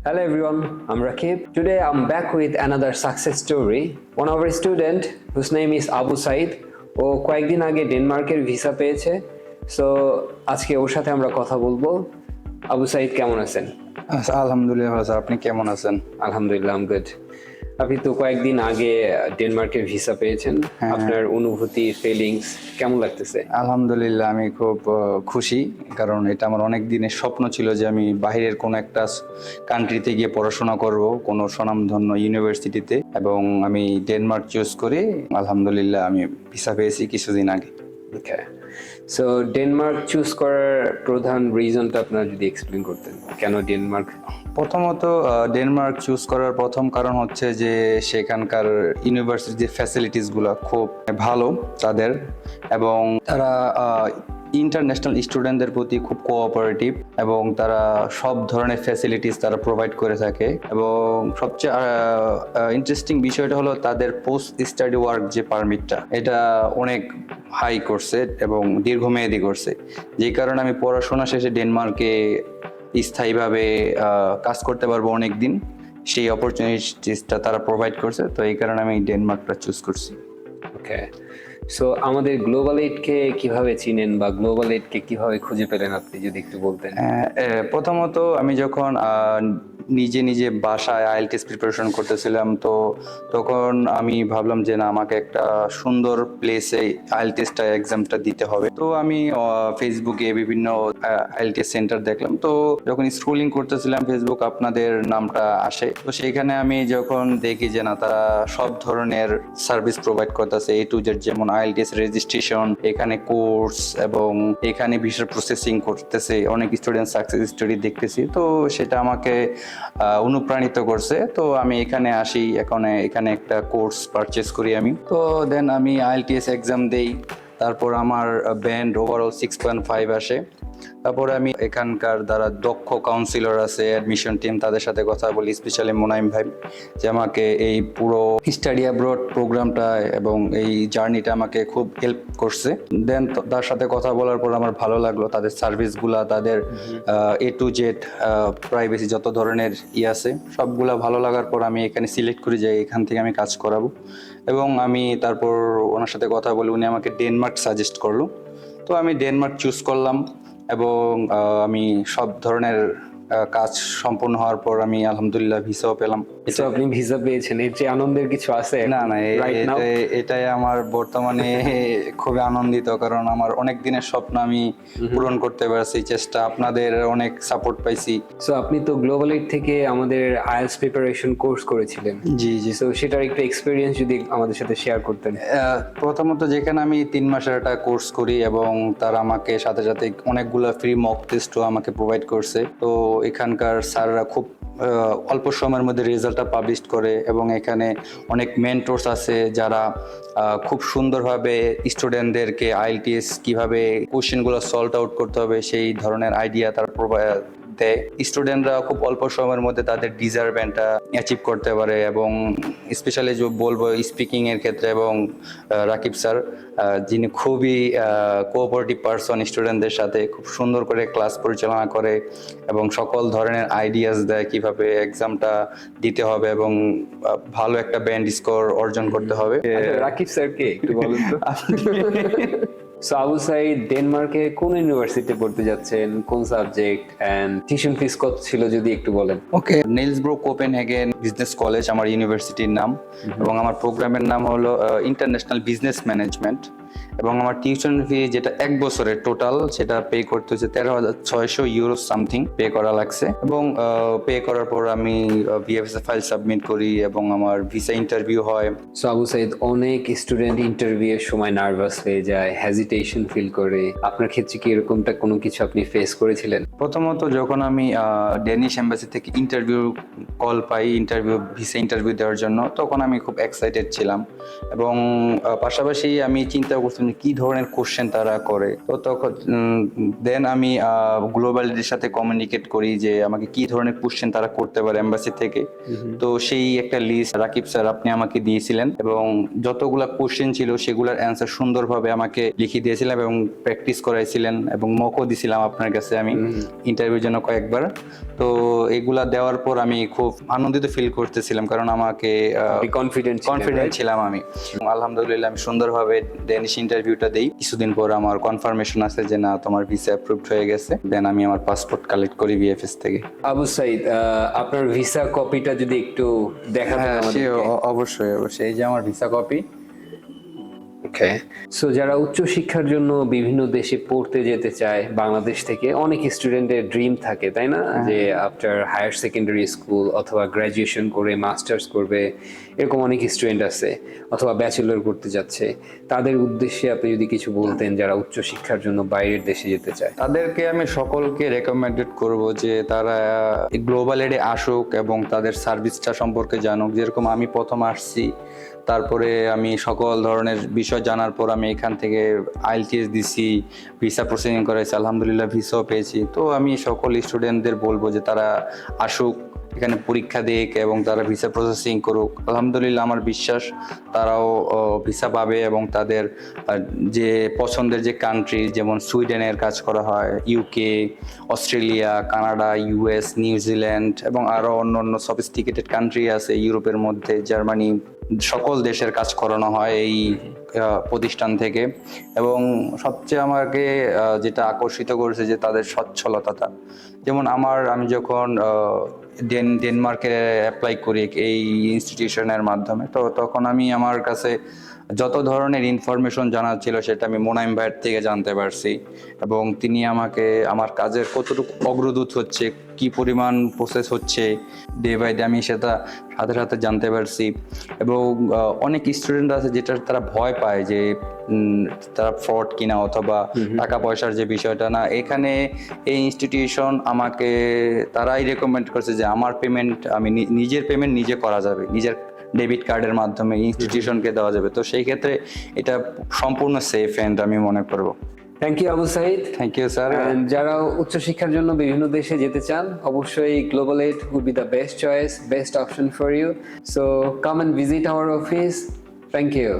Hello everyone, I'm Rakib. Today I'm back with another success story. One of our student whose name is Abu Said. ও কয়েকদিন আগে ডেনমার্কের visa পেয়েছে। So আজকে ওর সাথে আমরা কথা বলবো। আবু সাইদ কেমন আছেন? আলহামদুলিল্লাহ ভালো স্যার, আপনি কেমন আছেন? আলহামদুলিল্লাহ আম গুড। আপনি তো কয়েকদিন আগে ডেনমার্কের ভিসা পেয়েছেন। আপনার অনুভূতি, ফিলিংস কেমন লাগতেছে? আলহামদুলিল্লাহ আমি খুব খুশি, কারণ এটা আমার অনেক দিনের স্বপ্ন ছিল যে আমি বাইরের কোনো একটা কান্ট্রিতে গিয়ে পড়াশোনা করব, কোনো স্বনামধন্য ইউনিভার্সিটিতে, এবং আমি ডেনমার্ক চুজ করি। আলহামদুলিল্লাহ আমি ভিসা পেয়েছি কিছুদিন আগে। ওকে, সো ডেনমার্ক চুজ করার প্রধান রিজনটা আপনারা যদি এক্সপ্লেন করতেন, কেন ডেনমার্ক? প্রথমত ডেনমার্ক চুজ করার প্রথম কারণ হচ্ছে যে সেখানকার ইউনিভার্সিটির ফ্যাসিলিটিসগুলো খুব ভালো তাদের, এবং তারা ইন্টারন্যাশনাল স্টুডেন্টদের প্রতি খুব কোঅপারেটিভ, এবং তারা সব ধরনের ফ্যাসিলিটিস তারা প্রোভাইড করে থাকে। এবং সবচেয়ে ইন্টারেস্টিং বিষয়টা হলো তাদের পোস্ট স্টাডি ওয়ার্ক যে পারমিটটা, এটা অনেক হাই করছে এবং দীর্ঘমেয়াদী করছে, যেই কারণে আমি পড়াশোনা শেষে ডেনমার্কে স্থায়ীভাবে কাজ করতে পারবো অনেক দিন। সেই অপরচুনিটিসটা তারা প্রোভাইড করছে, তো এই কারণে আমি ডেনমার্কটা চুজ করছি। ওকে, সো আমাদের গ্লোবাল এইডকে কিভাবে চিনেন বা গ্লোবাল এইডকে কিভাবে খুঁজে পেলেন, আপনি যদি একটু বলতেন। প্রথমত আমি যখন নিজে নিজে বাসায় আইএলটিএস প্রিপারেশন করতেছিলাম, তো তখন আমি ভাবলাম যে না, আমাকে একটা সুন্দর প্লেসে আইএলটিএসটা এক্সামটা দিতে হবে। তো আমি ফেসবুকে বিভিন্ন আইএলটিএস সেন্টার দেখলাম। তো যখন স্ক্রলিং করতেছিলাম ফেসবুক, আপনাদের নামটা আসে। তো সেইখানে আমি যখন দেখি যে না, তারা সব ধরনের সার্ভিস প্রোভাইড করতেছে, এ টু জেড, যেমন আইএলটিএস রেজিস্ট্রেশন, এখানে কোর্স, এবং এখানে ভিসা প্রসেসিং করতেছে, অনেক স্টুডেন্ট সাকসেস স্টোরি দেখতেছি। তো সেটা আমাকে অনুপ্রাণিত করছে। তো আমি এখানে আসি, এখানে একটা কোর্স পারচেস করি আমি। তো দেন আমি আইএলটিএস এক্সাম দেই, তারপর আমার ব্যান্ড ওভারঅল 6.5 আসে। তারপরে আমি এখানকার যারা দক্ষ কাউন্সিলর আছে, অ্যাডমিশন টিম, তাদের সাথে কথা বলি, স্পেশালি মোনাইম ভাই, যে আমাকে এই পুরো স্টাডি অ্যাব্রড প্রোগ্রামটা এবং এই জার্নিটা আমাকে খুব হেল্প করছে। দেন তার সাথে কথা বলার পর আমার ভালো লাগলো, তাদের সার্ভিসগুলা, তাদের এ টু জেড প্রাইভেসি যত ধরনের আছে সবগুলা ভালো লাগার পর আমি এখানে সিলেক্ট করি যে এখান থেকে আমি কাজ করাবো। এবং আমি তারপর ওনার সাথে কথা বলি, উনি আমাকে ডেনমার্ক সাজেস্ট করলো। তো আমি ডেনমার্ক চুজ করলাম, এবং আমি সব ধরনের কাজ সম্পূর্ণ হওয়ার পর আমি আলহামদুলিল্লাহ ভিসাও পেলাম। তো আপনি ভিসা পেয়েছেন, এর যে আনন্দের কিছু আছে? না না, এটাই আমার বর্তমানে খুবই আনন্দিত, কারণ আমার অনেক দিনের স্বপ্ন আমি পূরণ করতে পারছি, চেষ্টা, আপনাদের অনেক সাপোর্ট পাইছি। সো আপনি তো গ্লোবাল এইড থেকে আমাদের আইএলটিএস প্রিপারেশন কোর্স করেছিলেন। জি জি। সো সেটার একটু এক্সপেরিয়েন্স যদি আমাদের সাথে শেয়ার করতেন। প্রথমত যেখানে আমি 3 মাসের একটা কোর্স করি, এবং তারা আমাকে সাথে সাথে অনেকগুলো ফ্রি মক টেস্টও আমাকে প্রোভাইড করছে। তো এখানকার স্যাররা খুব অল্প সময়ের মধ্যে রেজাল্টটা পাবলিশ করে, এবং এখানে অনেক মেন্টরস আছে যারা খুব সুন্দরভাবে স্টুডেন্টদেরকে আইএলটিএস কিভাবে কোশ্চেনগুলো সলভ আউট করতে হবে সেই ধরনের আইডিয়া তারা দেয়। স্টুডেন্টরা খুব অল্প সময়ের মধ্যে তাদের ডিজার্ভমেন্টটা অ্যাচিভ করতে পারে। এবং স্পেশালি যে বলবো স্পিকিং এর ক্ষেত্রে, এবং রাকিব স্যার, যিনি খুবই কোঅপারেটিভ পারসন, স্টুডেন্টদের সাথে খুব সুন্দর করে ক্লাস পরিচালনা করে, এবং সকল ধরনের আইডিয়াস দেয় কিভাবে এক্সামটা দিতে হবে এবং ভালো একটা ব্যান্ড স্কোর অর্জন করতে হবে। রাকিব স্যার কে একটু বলুন তো। সো আবু সাইদ ডেনমার্কে কোন ইউনিভার্সিটিতে পড়তে যাচ্ছেন, কোন সাবজেক্ট, এন্ড টিউশন ফিস কত ছিল যদি একটু বলেন। ওকে, নিলসব্রো কোপেনহেগেন বিজনেস কলেজ আমার ইউনিভার্সিটির নাম, এবং আমার প্রোগ্রামের নাম হলো ইন্টারন্যাশনাল বিজনেস ম্যানেজমেন্ট। এবং আমার টিউশন ফি যেটা 1 বছরের টোটাল, সেটা পে করতে হচ্ছে 13,600 ইউরো সামথিং পে করা লাগছে। এবং পে করার পর আমি ভিএফএস ফাইল সাবমিট করি, এবং আমার ভিসা ইন্টারভিউ হয়। সো আবু সাইদ, অনেক স্টুডেন্ট ইন্টারভিউ এর সময় নার্ভাস হয়ে যায়, হেজিটেশন ফিল করে। আপনার ক্ষেত্রে কি এরকমটা কোনো কিছু আপনি ফেস করেছিলেন? প্রথমত যখন আমি ডেনিশ এম্বাসি থেকে ইন্টারভিউ কল পাই, ভিসা ইন্টারভিউ দেওয়ার জন্য, তখন আমি খুব এক্সাইটেড ছিলাম। এবং পাশাপাশি আমি চিন্তা করছিলাম যে কি ধরনের কোশ্চেন তারা করে। তো তখন দেন আমি গ্লোবালিটির সাথে কমিউনিকেট করি যে আমাকে কি ধরনের কোশ্চেন তারা করতে পারে এম্বাসি থেকে। তো সেই একটা লিস্ট রাকিব স্যার আপনি আমাকে দিয়েছিলেন এবং যতগুলা কোশ্চেন ছিল সেগুলোর অ্যান্সার সুন্দরভাবে আমাকে লিখে দিয়েছিলেন এবং প্র্যাকটিস করাইছিলেন এবং মকও দিছিলাম আপনার কাছে আমি ইন্টারভিউর জন্য কয়েকবার। তো এগুলা দেওয়ার পর আমি খুব আনন্দিত ফিল করতেছিলাম, কারণ আমাকে কনফিডেন্ট ছিলাম আমি। আলহামদুলিল্লাহ আমি সুন্দরভাবে ডেনিশ ইন্টারভিউটা দেই। কিছুদিন পর আমার কনফার্মেশন আছে যে না তোমার ভিসা অ্যাপ্রুভড হয়ে গেছে। দেন আমি আমার পাসপোর্ট কালেক্ট করি বিএফএস থেকে। আবু সাইদ, আপনার ভিসা কপিটা যদি একটু দেখাতেন আমাদেরকে। অবশ্যই এই যে আমার ভিসা কপি। ওকে, সো যারা উচ্চ শিক্ষার জন্য বিভিন্ন দেশে পড়তে যেতে চায়, বাংলাদেশ থেকে অনেক স্টুডেন্টের ড্রিম থাকে, তাই না? যে আফটার হায়ার সেকেন্ডারি স্কুল অথবা গ্র্যাজুয়েশন করে মাস্টার্স করবে, এরকম অনেক স্টুডেন্ট আছে, অথবা ব্যাচেলর করতে যাচ্ছে। তাদের উদ্দেশ্যে আপনি যদি কিছু বলতেন যারা উচ্চ শিক্ষার জন্য বাইরের দেশে যেতে চায়। তাদেরকে আমি সকলকে রেকমেন্ডেড করব যে তারা গ্লোবাল এডে আসুক এবং তাদের সার্ভিসটা সম্পর্কে জানুক। যেরকম আমি প্রথম আসছি, তারপরে আমি সকল ধরনের বিষয় জানার পর আমি এখান থেকে আইএলটিএস দিছি, ভিসা প্রসেসিং করাইছি, আলহামদুলিল্লাহ ভিসাও পেয়েছি। তো আমি সকল স্টুডেন্টদের বলবো যে তারা আসুক, এখানে পরীক্ষা দিক এবং তারা ভিসা প্রসেসিং করুক। আলহামদুলিল্লাহ আমার বিশ্বাস তারাও ভিসা পাবে এবং তাদের যে পছন্দের যে কান্ট্রি, যেমন সুইডেনের কাজ করা হয়, UK, Australia, Canada, US, New Zealand এবং আরও অন্য অন্য সফিস্টিকেটেড কান্ট্রি আছে ইউরোপের মধ্যে, জার্মানি, সকল দেশের কাজ করানো হয় এই প্রতিষ্ঠান থেকে। এবং সবচেয়ে আমাকে যেটা আকর্ষিত করেছে যে তাদের সচ্ছলতাটা। যেমন আমি যখন ডেনমার্কে অ্যাপ্লাই করি এই ইনস্টিটিউশনের মাধ্যমে, তো তখন আমি আমার কাছে যত ধরনের ইনফরমেশন জানার ছিল সেটা আমি মোনাইম ভাইয়ের থেকে জানতে পারছি এবং তিনি আমাকে আমার কাজের কতটুকু অগ্রদূত হচ্ছে, কি পরিমাণ প্রসেস হচ্ছে ডে বাই ডে, আমি সেটা সাথে সাথে জানতে পারছি। এবং অনেক স্টুডেন্ট আছে যেটা তারা ভয় পায় যে তারা ফ্রড কিনা অথবা টাকা পয়সার যে বিষয়টা না, এখানে এই ইনস্টিটিউশন আমাকে তারাই রেকমেন্ড করছে যে আমার পেমেন্ট আমি নিজের পেমেন্ট নিজে করা যাবে, নিজের ডেবিট কার্ডের মাধ্যমে ইনস্টিটিউশনকে দেওয়া যাবে। তো সেই ক্ষেত্রে এটা সম্পূর্ণ সেফ এন্ড আমি মনে করব। Thank you Abu Saeed. Thank you sir. যারা উচ্চশিক্ষার জন্য বিভিন্ন দেশে যেতে চান, অবশ্যই global ed would be the best choice, best option for you. So come and visit our office. Thank you.